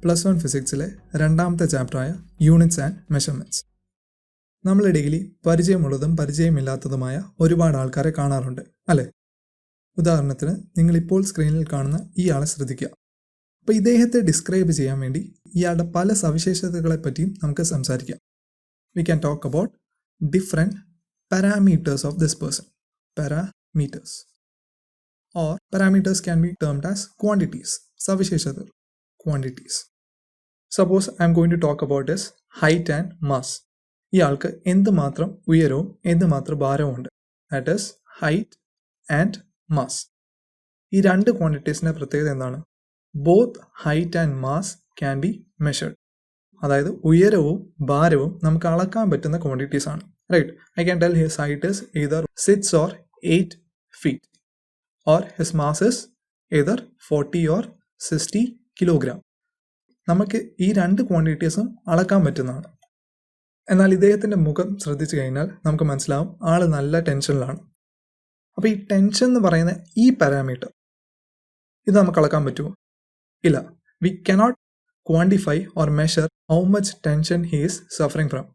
+1 ഫിസിക്സിലെ രണ്ടാമത്തെ ചാപ്റ്ററായ units and measurements. നമ്മൾ daily പരിചയമുള്ളതും പരിചയമില്ലാത്തതുമായ ഒരുപാട് ആൾക്കാരെ കാണാറുണ്ട് അല്ലേ? ഉദാഹരണത്തിന് നിങ്ങളിപ്പോൾ സ്ക്രീനിൽ കാണുന്ന ഈ ആളെ ശ്രദ്ധിക്കുക. അപ്പോൾ ഇദ്ദേഹത്തെ ഡിസ്ക്രൈബ് ചെയ്യാൻ വേണ്ടി ഇയാളുടെ പല സവിശേഷതകളെ പറ്റിയും നമുക്ക് സംസാരിക്കാം. We can talk about different parameters of this person. Parameters or parameters can be termed as quantities. സവിശേഷതകൾ, quantities. Suppose I am going to talk about his height and mass. ഇയാൾക്ക് എന്തുമാത്രം ഉയരവും എന്തുമാത്രം ഭാരവും ഉണ്ട്. That is height and mass. ഈ രണ്ട് ക്വാണ്ടിറ്റീസിൻ്റെ പ്രത്യേകത എന്താണ്? Both height and mass can be measured. അതായത് ഉയരവും ഭാരവും നമുക്ക് അളക്കാൻ പറ്റുന്ന ക്വാണ്ടിറ്റീസ് ആണ്. Right, I can tell his height is either 6 or 8 feet or his mass is either 40 or 60 kilogram. നമുക്ക് ഈ രണ്ട് ക്വാണ്ടിറ്റീസും അളക്കാൻ പറ്റുന്നതാണ്. എന്നാൽ ഇദ്ദേഹത്തിൻ്റെ മുഖം ശ്രദ്ധിച്ചു കഴിഞ്ഞാൽ നമുക്ക് മനസ്സിലാവും ആൾ നല്ല ടെൻഷനിലാണ്. അപ്പോൾ ഈ ടെൻഷൻ എന്ന് പറയുന്ന ഈ പാരാമീറ്റർ ഇത് നമുക്ക് അളക്കാൻ പറ്റുമോ? ഇല്ല. We cannot quantify or measure how much tension he is suffering from.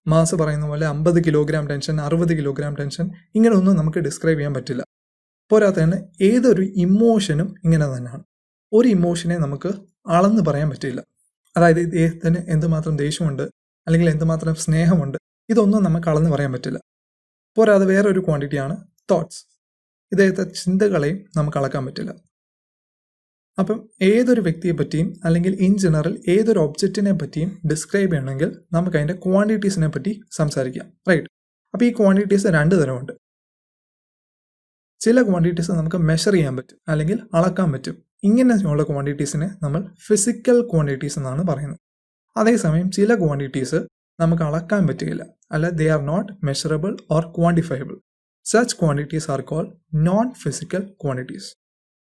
Mass പറയുന്ന പോലെ 50 കിലോഗ്രാം ടെൻഷൻ, 60 കിലോഗ്രാം ടെൻഷൻ, ഇങ്ങനെയൊന്നും നമുക്ക് ഡിസ്ക്രൈബ് ചെയ്യാൻ പറ്റില്ല. പോരാത്ത തന്നെ ഏതൊരു ഇമോഷനും ഇങ്ങനെ തന്നെയാണ്. ഒരു ഇമോഷനെ നമുക്ക് അളന്ന് പറയാൻ പറ്റില്ല. അതായത് ഇദ്ദേഹത്തിന് എന്തുമാത്രം ദേഷ്യമുണ്ട് അല്ലെങ്കിൽ എന്തുമാത്രം സ്നേഹമുണ്ട്, ഇതൊന്നും നമുക്ക് അളന്ന് പറയാൻ പറ്റില്ല. പോരാതെ വേറൊരു ക്വാണ്ടിറ്റിയാണ് തോട്ട്സ്. ഇദ്ദേഹത്തെ ചിന്തകളെയും നമുക്ക് അളക്കാൻ പറ്റില്ല. അപ്പം ഏതൊരു വ്യക്തിയെ പറ്റിയും അല്ലെങ്കിൽ ഇൻ ജനറൽ ഏതൊരു ഒബ്ജക്റ്റിനെ പറ്റിയും ഡിസ്ക്രൈബ് ചെയ്യണമെങ്കിൽ നമുക്ക് അതിൻ്റെ ക്വാണ്ടിറ്റീസിനെ പറ്റി സംസാരിക്കാം. റൈറ്റ്. അപ്പോൾ ഈ ക്വാണ്ടിറ്റീസ് രണ്ട് തരമുണ്ട്. ചില ക്വാണ്ടിറ്റീസ് നമുക്ക് മെഷർ ചെയ്യാൻ പറ്റും അല്ലെങ്കിൽ അളക്കാൻ പറ്റും. ഇങ്ങനെയുള്ള ക്വാണ്ടിറ്റീസിനെ നമ്മൾ ഫിസിക്കൽ ക്വാണ്ടിറ്റീസ് എന്നാണ് പറയുന്നത്. അതേസമയം ചില ക്വാണ്ടിറ്റീസ് നമുക്ക് അളക്കാൻ പറ്റുകയില്ല, അല്ല, they are not measurable or quantifiable. Such quantities are called non physical quantities.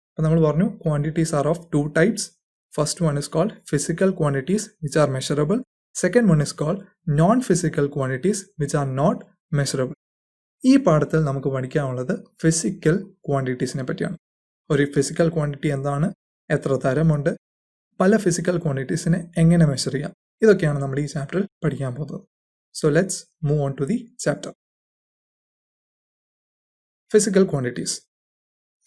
അപ്പോൾ നമ്മൾ പറഞ്ഞു quantities are of two types. First one is called physical quantities which are measurable. Second one is called non physical quantities which are not measurable. ഈ പാഠത്തിൽ നമുക്ക് പഠിക്കാനുള്ളത് physical ക്വാണ്ടിറ്റീസിനെ പറ്റിയാണ്. ഒരു physical quantity എന്താണ്, എത്ര തരമുണ്ട്, പല ഫിസിക്കൽ ക്വാണ്ടിറ്റീസിനെ എങ്ങനെ മെഷർ ചെയ്യാം, ഇതൊക്കെയാണ് നമ്മൾ ഈ ചാപ്റ്ററിൽ പഠിക്കാൻ പോകുന്നത്. So let's move on to the chapter. Physical quantities.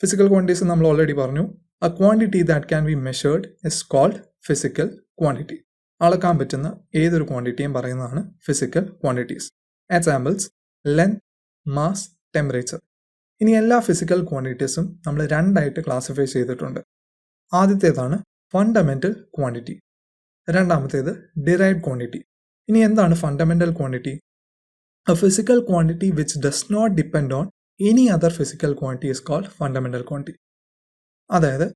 Physical quantities നമ്മൾ ഓൾറെഡി പറഞ്ഞു. A quantity that can be measured is called physical quantity. അളക്കാൻ പറ്റുന്ന ഏതൊരു ക്വാണ്ടിറ്റിയും പറയുന്നതാണ് physical quantities. Examples: length, mass, temperature. ഇനി എല്ലാ ഫിസിക്കൽ ക്വാണ്ടിറ്റീസും നമ്മൾ രണ്ടായിട്ട് ക്ലാസിഫൈ ചെയ്തിട്ടുണ്ട്. ആദ്യത്തേതാണ് ഫണ്ടമെന്റൽ ക്വാണ്ടിറ്റി, രണ്ടാമത്തേത് ഡിറൈവ്ഡ് ക്വാണ്ടിറ്റി. ഇനി എന്താണ് fundamental quantity? A physical quantity which does not depend on any other physical quantity is called fundamental quantity. അതായത്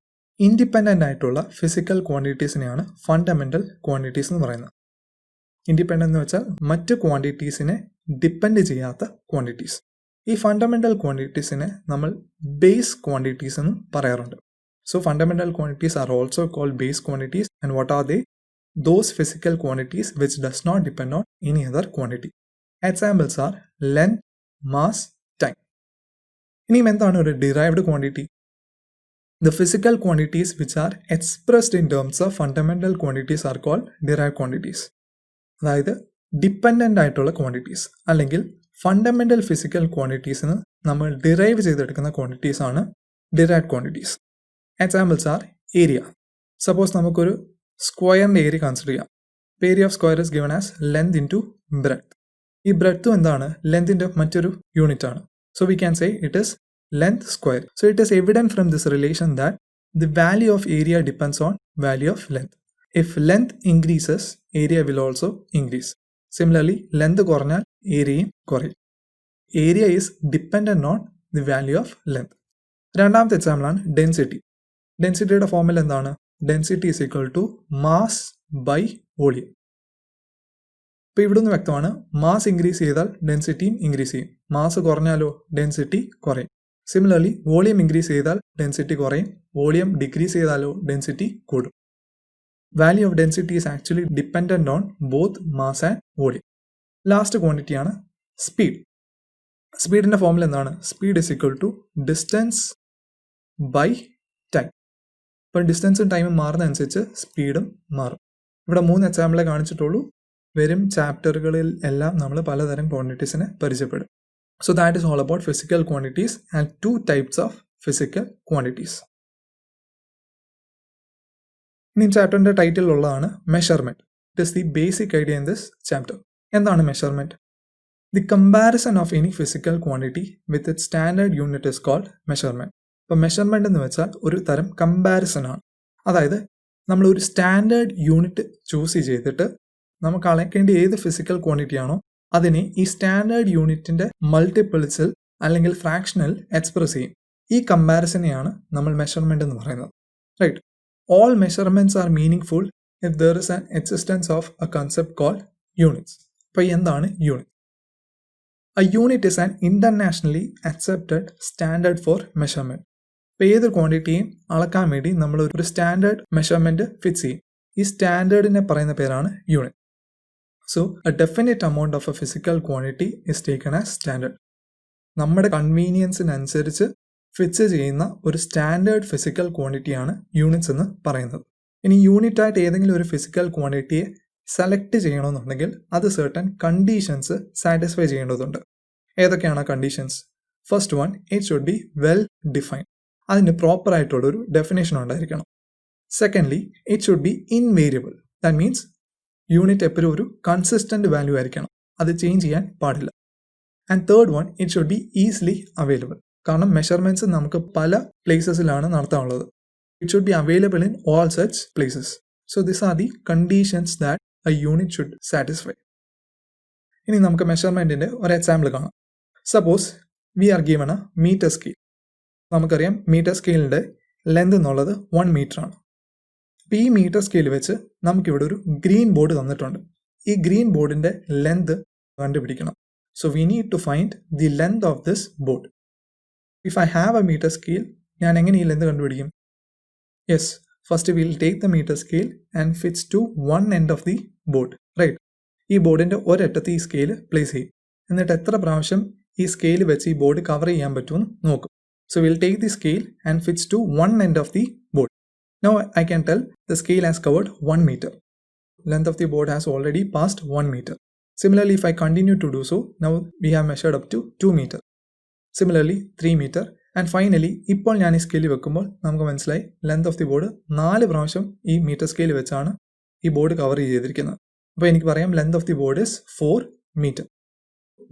ഇൻഡിപെൻഡൻ്റ് ആയിട്ടുള്ള ഫിസിക്കൽ ക്വാണ്ടിറ്റീസിനെയാണ് ഫണ്ടമെന്റൽ ക്വാണ്ടിറ്റീസ് എന്ന് പറയുന്നത്. ഇൻഡിപെൻഡൻ്റ് എന്ന് വെച്ചാൽ മറ്റ് ക്വാണ്ടിറ്റീസിനെ ഡിപ്പെൻഡ് ചെയ്യാത്ത ക്വാണ്ടിറ്റീസ്. ഈ ഫണ്ടമെന്റൽ ക്വാണ്ടിറ്റീസിനെ നമ്മൾ ബേസ് ക്വാണ്ടിറ്റീസ് എന്നും പറയാറുണ്ട്. So fundamental quantities are also called base quantities. And what are they? Those physical quantities which does not depend on any other quantity. Examples are length, mass, time. ഇനി എന്താണ് ഒരു derived quantity? The physical quantities which are expressed in terms of fundamental quantities are called derived quantities. അതായത് dependent ആയിട്ടുള്ള quantities അല്ലെങ്കിൽ fundamental physical ക്വാണ്ടിറ്റീസിന് നമ്മൾ derive ചെയ്തെടുക്കുന്ന quantities ആണ് derived quantities. Examples are area. Suppose നമുക്കൊരു സ്ക്വയറിൻ്റെ ഏരിയ കൺസിഡർ ചെയ്യാം. Area of square is given as length into breadth. ഈ ബ്രെഡ്ത്തും എന്താണ്? ലെങ്തിൻ്റെ മറ്റൊരു യൂണിറ്റ് ആണ്. So we can say it is length square. So it is evident from this relation that the value of area depends on value of length. If length increases area will also increase. Similarly length കുറഞ്ഞാൽ ഏരിയയും കുറയും. Area is dependent on the value of length. രണ്ടാമത്തെ എക്സാമ്പിളാണ് density. ഡെൻസിറ്റിയുടെ ഫോമിൽ എന്താണ്? Density is equal to mass by volume. ഇപ്പോൾ ഇവിടെ നിന്ന് വ്യക്തമാണ്, മാസ് ഇൻക്രീസ് ചെയ്താൽ ഡെൻസിറ്റിയും ഇൻക്രീസ് ചെയ്യും. മാസ് കുറഞ്ഞാലോ ഡെൻസിറ്റി കുറയും. സിമിലർലി വോളിയം ഇൻക്രീസ് ചെയ്താൽ ഡെൻസിറ്റി കുറയും. വോളിയം ഡിക്രീസ് ചെയ്താലോ ഡെൻസിറ്റി കൂടും. Value of density is actually dependent on both mass and volume. Last ക്വാണ്ടിറ്റിയാണ് speed. സ്പീഡിൻ്റെ ഫോമിൽ എന്താണ്? Speed is equal to distance by time. ഇപ്പം ഡിസ്റ്റൻസും ടൈമും മാറുന്നതനുസരിച്ച് സ്പീഡും മാറും. ഇവിടെ 3 എക്സാമ്പിളെ കാണിച്ചിട്ടുള്ളൂ. വരും ചാപ്റ്ററുകളിൽ എല്ലാം നമ്മൾ പലതരം ക്വാണ്ടിറ്റീസിനെ പരിചയപ്പെടും. So that is all about physical quantities and 2 types of physical quantities. ഇനി ചാപ്റ്ററിൻ്റെ ടൈറ്റിലുള്ളതാണ് measurement. It is the basic idea in this chapter. എന്താണ് measurement? The comparison of any physical quantity with it standard unit is called measurement. അപ്പോൾ measurement എന്ന് വെച്ചാൽ ഒരു തരം comparison ആണ്. അതായത് നമ്മൾ ഒരു സ്റ്റാൻഡേർഡ് യൂണിറ്റ് ചൂസ് ചെയ്തിട്ട് നമുക്ക് അളക്കേണ്ട ഏത് ഫിസിക്കൽ ക്വാണ്ടിറ്റി ആണോ അതിനെ ഈ സ്റ്റാൻഡേർഡ് യൂണിറ്റിൻ്റെ മൾട്ടിപ്പിൾസിൽ അല്ലെങ്കിൽ ഫ്രാക്ഷനിൽ എക്സ്പ്രസ് ചെയ്യും. ഈ കമ്പാരിസനെയാണ് നമ്മൾ മെഷർമെൻറ്റ് എന്ന് പറയുന്നത്. Right. All measurements are meaningful if there is an existence of a concept called units. അപ്പോൾ എന്താണ് unit? A unit is an internationally accepted standard for measurement. ഇപ്പോൾ ഏത് ക്വാണ്ടിറ്റിയും അളക്കാൻ വേണ്ടി നമ്മൾ ഒരു സ്റ്റാൻഡേർഡ് മെഷർമെൻറ്റ് ഫിക്സ് ചെയ്യും. ഈ സ്റ്റാൻഡേർഡിനെ പറയുന്ന പേരാണ് unit. So a definite amount of a physical quantity is taken as standard. നമ്മുടെ കൺവീനിയൻസിനനുസരിച്ച് ഫിക്സ് ചെയ്യുന്ന ഒരു സ്റ്റാൻഡേർഡ് ഫിസിക്കൽ ക്വാണ്ടിറ്റിയാണ് യൂണിറ്റ്സ് എന്ന് പറയുന്നത്. ഇനി യൂണിറ്റായിട്ട് ഏതെങ്കിലും ഒരു ഫിസിക്കൽ ക്വാണ്ടിറ്റിയെ സെലക്ട് ചെയ്യണമെന്നുണ്ടെങ്കിൽ അത് സർട്ടൻ കണ്ടീഷൻസ് സാറ്റിസ്ഫൈ ചെയ്യേണ്ടതുണ്ട്. ഏതൊക്കെയാണ് conditions? First one, it should be well defined. അതിന് പ്രോപ്പർ ആയിട്ടുള്ളൊരു ഡെഫിനേഷൻ ഉണ്ടായിരിക്കണം. Secondly, it should be invariable. That means unit എപ്പോഴും ഒരു കൺസിസ്റ്റന്റ് വാല്യൂ ആയിരിക്കണം, അത് ചേഞ്ച് ചെയ്യാൻ പാടില്ല. And third one, it should be easily available. കാരണം മെഷർമെൻറ്റ്സ് നമുക്ക് പല പ്ലേസസിലാണ് നടത്താനുള്ളത്. It should be available in all such places. So this are the conditions that a unit should satisfy. ഇനി നമുക്ക് മെഷർമെൻറ്റിൻ്റെ ഒരു എക്സാമ്പിൾ കാണാം. Suppose we are given a metre scale. നമുക്കറിയാം മീറ്റർ സ്കെയിലിൻ്റെ ലെന്ത് എന്നുള്ളത് 1 മീറ്റർ ആണ്. അപ്പോൾ ഈ മീറ്റർ സ്കെയിൽ വെച്ച് നമുക്കിവിടെ ഒരു ഗ്രീൻ ബോർഡ് തന്നിട്ടുണ്ട്. ഈ ഗ്രീൻ ബോർഡിൻ്റെ ലെന്ത് കണ്ടുപിടിക്കണം. So we need to find the length of this board. If I have a meter scale, ഞാൻ എങ്ങനെ ഈ ലെന്ത് കണ്ടുപിടിക്കും? Yes, first will take the metre scale and fits to one end of the board. Right. ഈ ബോർഡിൻ്റെ ഒരറ്റത്ത് ഈ scale place ചെയ്യും. എന്നിട്ട് എത്ര പ്രാവശ്യം ഈ സ്കെയിൽ വെച്ച് ഈ ബോർഡ് കവർ ചെയ്യാൻ പറ്റുമെന്ന് നോക്കും. So will take the scale and fits to one end of the board. Now I can tell the scale has covered 1 meter. Length of the board has already passed 1 meter. Similarly, if I continue to do so, now we have measured up to 2 meter. Similarly 3 meter. And finally ഇപ്പോൾ ഞാൻ ഈ scale വെക്കുമ്പോൾ നമുക്ക് മനസ്സിലായി length of the board 4 പ്രാവശ്യം ഈ metre scale വെച്ചാണ് ഈ ബോർഡ് കവർ ചെയ്തിരിക്കുന്നത്. അപ്പോൾ എനിക്ക് പറയാം length of the board is 4 meter.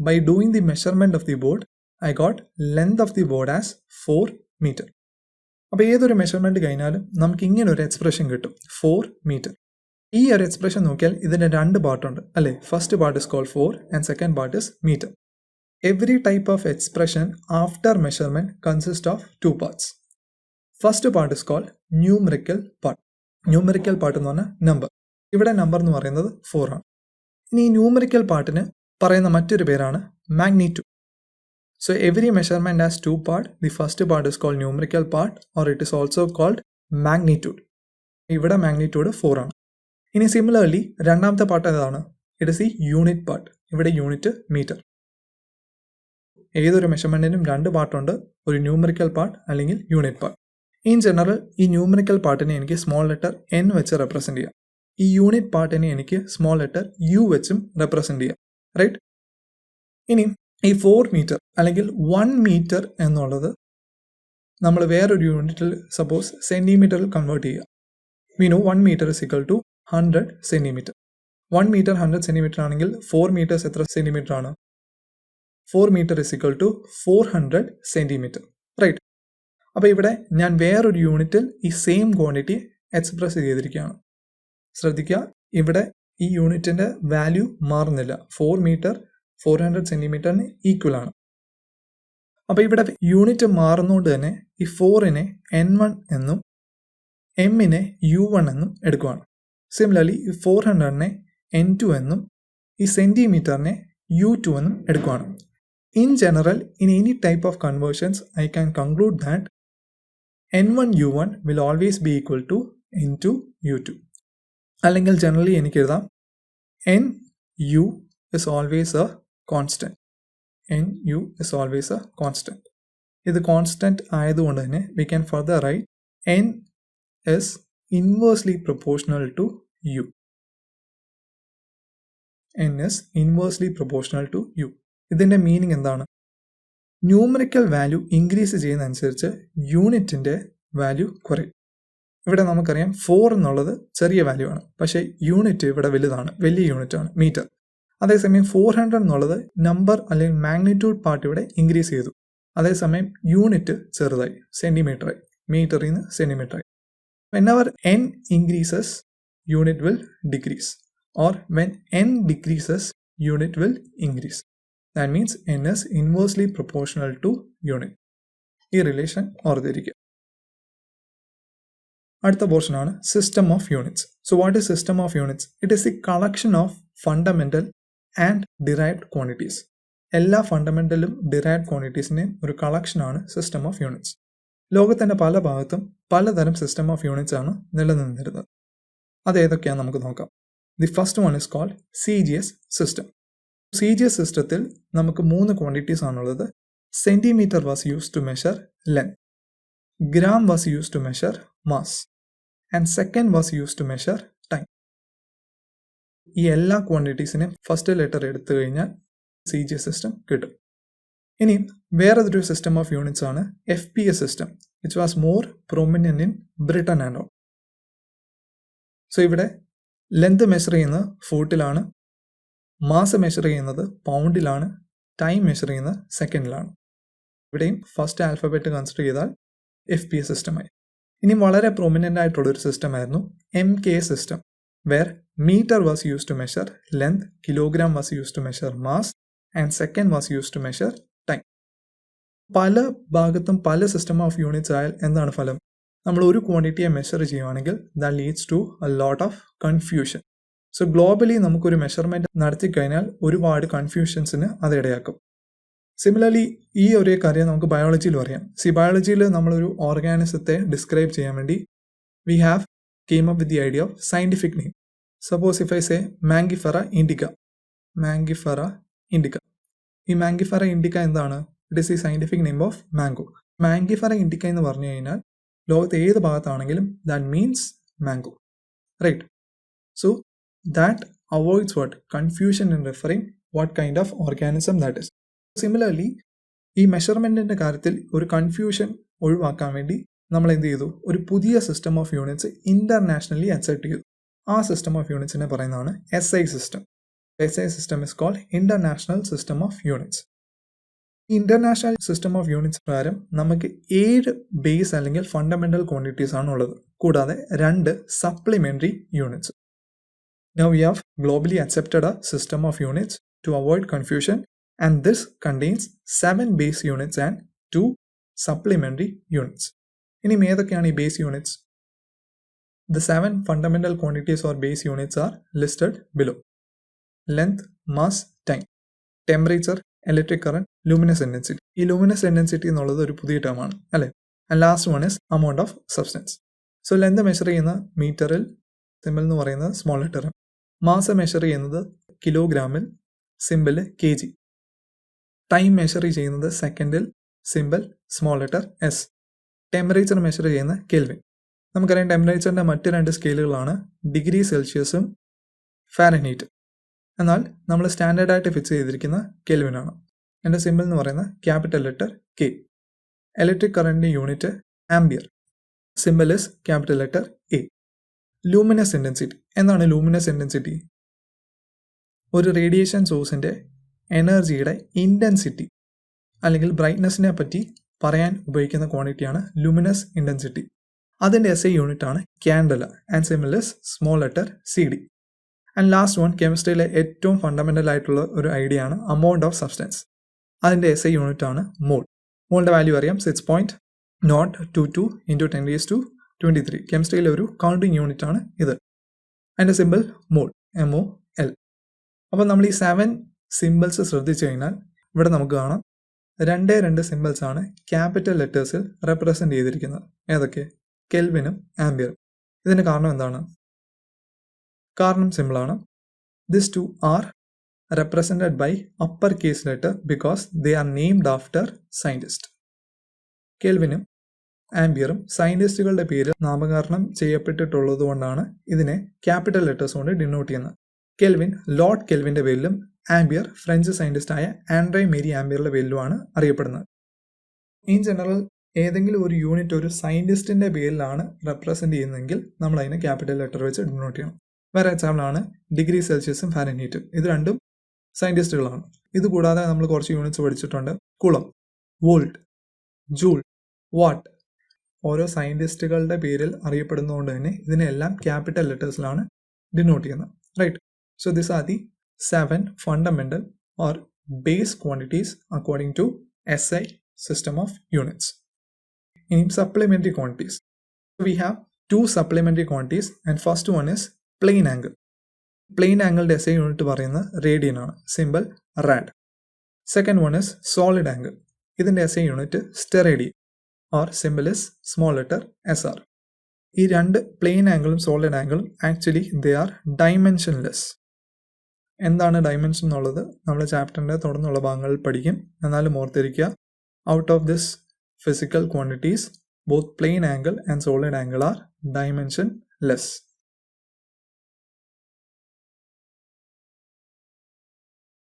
By doing the measurement of the board I got length of the board as 4 meter. അപ്പോൾ ഏതൊരു മെഷർമെൻറ്റ് കഴിഞ്ഞാലും നമുക്ക് ഇങ്ങനെ ഒരു എക്സ്പ്രഷൻ കിട്ടും, 4 meter. ഈ ഒരു എക്സ്പ്രഷൻ നോക്കിയാൽ ഇതിൻ്റെ 2 പാർട്ടുണ്ട് അല്ലേ? First part is called 4 and second part is metre. Every type of expression after measurement consists of 2 parts. First part is called numerical part. Numerical part എന്ന് പറഞ്ഞാൽ നമ്പർ. ഇവിടെ നമ്പർ എന്ന് പറയുന്നത് 4 ആണ്. ഇനി ഈ ന്യൂമറിക്കൽ പാർട്ടിന് പറയുന്ന മറ്റൊരു പേരാണ് magnitude. So every measurement has 2 parts. The first part is called numerical part or it is also called magnitude. ഇവിടെ മാഗ്നിറ്റ്യൂഡ് 4 ആണ്. ഇനി സിമിലർലി രണ്ടാമത്തെ പാർട്ട് ഏതാണ്? ഇറ്റ് ഇസ് ഈ യൂണിറ്റ് പാർട്ട്. ഇവിടെ യൂണിറ്റ് മീറ്റർ. ഏതൊരു മെഷർമെൻറ്റിനും 2 പാർട്ടുണ്ട്, ഒരു ന്യൂമറിക്കൽ പാർട്ട് അല്ലെങ്കിൽ യൂണിറ്റ് പാർട്ട്. ഇൻ ജനറൽ ഈ ന്യൂമറിക്കൽ പാർട്ടിനെ എനിക്ക് സ്മോൾ ലെറ്റർ n വെച്ച് റെപ്രസെൻറ്റ് ചെയ്യാം. ഈ യൂണിറ്റ് പാർട്ടിനെ എനിക്ക് സ്മോൾ ലെറ്റർ u വെച്ചും റെപ്രസെൻറ്റ് ചെയ്യാം. റൈറ്റ്. ഇനി ഈ 4 meter അല്ലെങ്കിൽ 1 meter എന്നുള്ളത് നമ്മൾ വേറൊരു യൂണിറ്റിൽ സപ്പോസ് സെൻറ്റിമീറ്ററിൽ കൺവേർട്ട് ചെയ്യുക. We know 1 meter is equal to 100 centimeter. 1 meter 100 centimeter ആണെങ്കിൽ 4 meters എത്ര സെൻറ്റിമീറ്റർ ആണ്? 4 meter is equal to 400 centimeter. Right. അപ്പോൾ ഇവിടെ ഞാൻ വേറൊരു യൂണിറ്റിൽ ഈ സെയിം ക്വാണ്ടിറ്റി എക്സ്പ്രസ് ചെയ്തിരിക്കുകയാണ്. ശ്രദ്ധിക്കുക, ഇവിടെ ഈ യൂണിറ്റിൻ്റെ വാല്യൂ മാറുന്നില്ല. 4 meter 400 centimeterന് ഈക്വൽ ആണ്. അപ്പോൾ ഇവിടെ യൂണിറ്റ് മാറുന്നതുകൊണ്ട് തന്നെ ഈ 4നെ n1 എന്നും m-നെ u1 എന്നും എടുക്കുകയാണ്. സിമിലർലി ഈ 400നെ n2 എന്നും ഈ സെൻറ്റിമീറ്ററിനെ u2 എന്നും എടുക്കുകയാണ്. In general, in any type of conversions, I can conclude that n1 u1 will always be equal to n2 u2. അല്ലെങ്കിൽ generally എനിക്ക് എഴുതാം nu is always a constant. nu is always a constant. ഇത് constant ആയതുകൊണ്ട് തന്നെ we can further write n is inversely proportional to u. n is inversely proportional to u. ഇതിൻ്റെ meaning എന്താണ്? Numerical value increase ചെയ്യുന്ന അനുസരിച്ച് യൂണിറ്റിൻ്റെ value കുറയും. ഇവിടെ നമുക്കറിയാം 4 എന്നുള്ളത് ചെറിയ വാല്യൂ ആണ്, പക്ഷേ യൂണിറ്റ് ഇവിടെ വലുതാണ്, വലിയ യൂണിറ്റ് ആണ്, മീറ്റർ. അതേസമയം 400 എന്നുള്ളത് നമ്പർ അല്ലെങ്കിൽ മാഗ്നിറ്റ്യൂഡ് പാർട്ട് ഇവിടെ ഇൻക്രീസ് ചെയ്തു. അതേസമയം യൂണിറ്റ് ചെറുതായി, സെൻറ്റിമീറ്ററായി, മീറ്ററിൽ നിന്ന് സെൻറ്റിമീറ്ററായി. whenever n increases, unit will decrease, or when n decreases, unit will increase. That means n is inversely proportional to unit. ഈ റിലേഷൻ ഓർത്തിരിക്കുക. അടുത്ത പോർഷനാണ് system of units. So what is system of units? It is the collection of fundamental and derived quantities. എല്ലാ ഫണ്ടമെന്റലും derived ക്വാണ്ടിറ്റീസിൻ്റെയും ഒരു കളക്ഷനാണ് system of units. ലോകത്തിൻ്റെ പല ഭാഗത്തും പലതരം സിസ്റ്റം ഓഫ് യൂണിറ്റ്സ് ആണ് നിലനിന്നിരുന്നത്. അത് ഏതൊക്കെയാണെന്ന് നമുക്ക് നോക്കാം. The first one is called CGS system. CGS സിസ്റ്റത്തിൽ നമുക്ക് 3 ക്വാണ്ടിറ്റീസ് ആണുള്ളത്. Centimetre was use to measure length, gram was use to measure mass, and second was use to measure time. ഈ എല്ലാ ക്വാണ്ടിറ്റീസിനെയും ഫസ്റ്റ് ലെറ്റർ എടുത്തു കഴിഞ്ഞാൽ CGS സിസ്റ്റം കിട്ടും. ഇനി വേറൊരു സിസ്റ്റം ഓഫ് യൂണിറ്റ്സ് ആണ് FPS system, which was more prominent in Britain and all. So ഇവിടെ length measure ചെയ്യുന്നത് ഫൂട്ടിലാണ്, മാസ് മെഷർ ചെയ്യുന്നത് പൗണ്ടിലാണ്, ടൈം മെഷർ ചെയ്യുന്നത് സെക്കൻഡിലാണ്. ഇവിടെയും ഫസ്റ്റ് ആൽഫബറ്റ് കൺസിഡർ ചെയ്താൽ FPS സിസ്റ്റമായി. ഇനി വളരെ പ്രൊമിനൻ്റ് ആയിട്ടുള്ളൊരു സിസ്റ്റം ആയിരുന്നു MK system, where metre was use to measure length, kilogram was use to measure mass, and second was use to measure time. പല ഭാഗത്തും പല സിസ്റ്റം ഓഫ് യൂണിറ്റ്സ് ആയാൽ എന്താണ് ഫലം? നമ്മൾ ഒരു ക്വാണ്ടിറ്റിയെ മെഷർ ചെയ്യുവാണെങ്കിൽ that leads to a lot of confusion. So globally നമുക്കൊരു മെഷർമെൻറ്റ് നടത്തി കഴിഞ്ഞാൽ ഒരുപാട് കൺഫ്യൂഷൻസിന് അത് ഇടയാക്കും. സിമിലർലി ഈ ഒരേ കാര്യം നമുക്ക് ബയോളജിയിലും അറിയാം. ബയോളജിയിൽ നമ്മളൊരു ഓർഗാനിസത്തെ ഡിസ്ക്രൈബ് ചെയ്യാൻ വേണ്ടി we have came up with the idea of scientific name. Suppose if I say Mangifera indica. ഈ മാംഗിഫെറ ഇൻഡിക്ക എന്താണ്? It is the scientific name of mango. Mangifera indica എന്ന് പറഞ്ഞു കഴിഞ്ഞാൽ ലോകത്ത് ഏത് ഭാഗത്താണെങ്കിലും that means mango, right? So that avoids what? Confusion in referring what kind of organism that is. Similarly ഈ മെഷർമെൻറ്റിൻ്റെ കാര്യത്തിൽ ഒരു കൺഫ്യൂഷൻ ഒഴിവാക്കാൻ വേണ്ടി നമ്മൾ എന്ത് ചെയ്തു? ഒരു പുതിയ system of units internationally accept ചെയ്തു. ആ സിസ്റ്റം ഓഫ് യൂണിറ്റ്സിനെ പറയുന്നതാണ് SI system. SI system is called international system of units. ഈ ഇൻ്റർനാഷണൽ സിസ്റ്റം ഓഫ് യൂണിറ്റ്സ് പ്രകാരം നമുക്ക് 7 ബേസ് അല്ലെങ്കിൽ ഫണ്ടമെൻ്റൽ ക്വാണ്ടിറ്റീസ് ആണ് ഉള്ളത്, കൂടാതെ 2 supplementary units. Now we have globally accepted a system of units to avoid confusion, and this contains 7 base units and 2 supplementary units. ഇനി ഏതൊക്കെയാണ് ഈ base units? The 7 fundamental quantities or base units are listed below. Length, mass, time, temperature, electric current, luminous intensity. ഈ luminous intensity എന്നുള്ളത് ഒരു പുതിയ term ആണ്, അല്ലേ? And last one is amount of substance. So length measure ചെയ്യുന്ന മീറ്ററിൽ, simple എന്ന് പറയുന്നത് സ്മോൾ ലെറ്റർ. മാസ് മെഷർ ചെയ്യുന്നത് കിലോഗ്രാമിൽ, സിമ്പിൾ kg. ടൈം മെഷർ ചെയ്യുന്നത് സെക്കൻഡിൽ, simple small letter S. Temperature measure ചെയ്യുന്ന കെൽവിൻ. നമുക്കറിയാം ടെമ്പറേച്ചറിൻ്റെ മറ്റ് 2 സ്കെയിലുകളാണ് ഡിഗ്രി സെൽഷ്യസും ഫാരൻഹീറ്റും. എന്നാൽ നമ്മൾ സ്റ്റാൻഡേർഡായിട്ട് ഫിക്സ് ചെയ്തിരിക്കുന്ന കെൽവിനാണ്. എൻ്റെ സിമ്പിൾ എന്ന് പറയുന്നത് ക്യാപിറ്റൽ ലെറ്റർ K. ഇലക്ട്രിക് കറണ്ടിൻ്റെ unit ampere. Symbol is capital letter A. Luminous intensity. എന്താണ് ലൂമിനസ് ഇൻറ്റൻസിറ്റി? ഒരു റേഡിയേഷൻ സോഴ്സിൻ്റെ എനർജിയുടെ ഇൻറ്റൻസിറ്റി അല്ലെങ്കിൽ ബ്രൈറ്റ്നസ്സിനെ പറ്റി പറയാൻ ഉപയോഗിക്കുന്ന ക്വാണ്ടിറ്റിയാണ് ലൂമിനസ് ഇൻറ്റൻസിറ്റി. അതിൻ്റെ SI യൂണിറ്റ് ആണ് candela, and symbol is small letter CD. And last one, കെമിസ്ട്രിയിലെ ഏറ്റവും ഫണ്ടമെൻ്റൽ ആയിട്ടുള്ള ഒരു ഐഡിയ ആണ് അമൗണ്ട് ഓഫ് സബ്സ്റ്റൻസ്. അതിൻ്റെ SI യൂണിറ്റ് ആണ് മോൾ. മോളിൻ്റെ വാല്യൂ അറിയാം, 6.022 × 10⁻23. കെമിസ്ട്രിയിലെ ഒരു കൗണ്ടിങ് യൂണിറ്റ് ആണ് ഇത്. അതിൻ്റെ സിമ്പിൾ മോൾ, MOL. അപ്പോൾ നമ്മൾ ഈ 7 സിമ്പിൾസ് ശ്രദ്ധിച്ചു കഴിഞ്ഞാൽ ഇവിടെ നമുക്ക് കാണാം 2 സിമ്പിൾസ് ആണ് ക്യാപിറ്റൽ ലെറ്റേഴ്സിൽ റെപ്രസെൻ്റ് ചെയ്തിരിക്കുന്നത്. ഏതൊക്കെ? കെൽവിനും ആംബിയറും. ഇതിന് കാരണം എന്താണ്? കാരണം സിമ്പിളാണ്. This 2 are represented by uppercase letter because they are named after scientist. കെൽവിനും ആംബിയറും സയൻറ്റിസ്റ്റുകളുടെ പേര് നാമകരണം ചെയ്യപ്പെട്ടിട്ടുള്ളത് കൊണ്ടാണ് ഇതിനെ ക്യാപിറ്റൽ ലെറ്റേഴ്സ് കൊണ്ട് ഡിനോട്ട് ചെയ്യുന്നത്. കെൽവിൻ ലോർഡ് കെൽവിൻ്റെ പേരിലും ആംബിയർ ഫ്രഞ്ച് സയൻറ്റിസ്റ്റായ ആൻഡ്രേ മേരി ആംബിയറുടെ പേരിലുമാണ് അറിയപ്പെടുന്നത്. ഇൻ ജനറൽ ഏതെങ്കിലും ഒരു യൂണിറ്റ് ഒരു സയൻറ്റിസ്റ്റിൻ്റെ പേരിലാണ് റെപ്രസെൻ്റ് ചെയ്യുന്നതെങ്കിൽ നമ്മൾ അതിനെ ക്യാപിറ്റൽ ലെറ്റർ വെച്ച് ഡിനോട്ട് ചെയ്യണം. വേറെ എക്സാമ്പിളാണ് ഡിഗ്രി സെൽഷ്യസും ഫാരൻഹീറ്റും. ഇത് രണ്ടും സയൻറ്റിസ്റ്റുകളാണ്. ഇതുകൂടാതെ നമ്മൾ കുറച്ച് യൂണിറ്റ്സ് പഠിച്ചിട്ടുണ്ട്. കുളം, വോൾട്ട്, ജൂൾ, വാട്ട്. ഓരോ സയൻറ്റിസ്റ്റുകളുടെ പേരിൽ അറിയപ്പെടുന്നതുകൊണ്ട് തന്നെ ഇതിനെല്ലാം ക്യാപിറ്റൽ ലെറ്റേഴ്സിലാണ് ഡിനോട്ട് ചെയ്യുന്നത്. Right. So this are the 7 fundamental or base quantities according to SI system of units. In supplementary quantities, we have 2 supplementary quantities, and first one is plane angle. Plane angle SI unit പറയുന്നത് radian ആണ്, simple rad. Second one is solid angle. ഇതിൻ്റെ SI unit steradian or simple is small letter SR. ഈ രണ്ട് plain ആംഗിളും solid ആംഗിളും actually they are ഡൈമെൻഷൻലെസ്. എന്താണ് dimension എന്നുള്ളത് നമ്മൾ ചാപ്റ്ററിൻ്റെ തുടർന്നുള്ള ഭാഗങ്ങളിൽ പഠിക്കും. എന്നാലും ഓർത്തിരിക്കുക, out of this physical quantities, both plane angle and solid angle are dimensionless.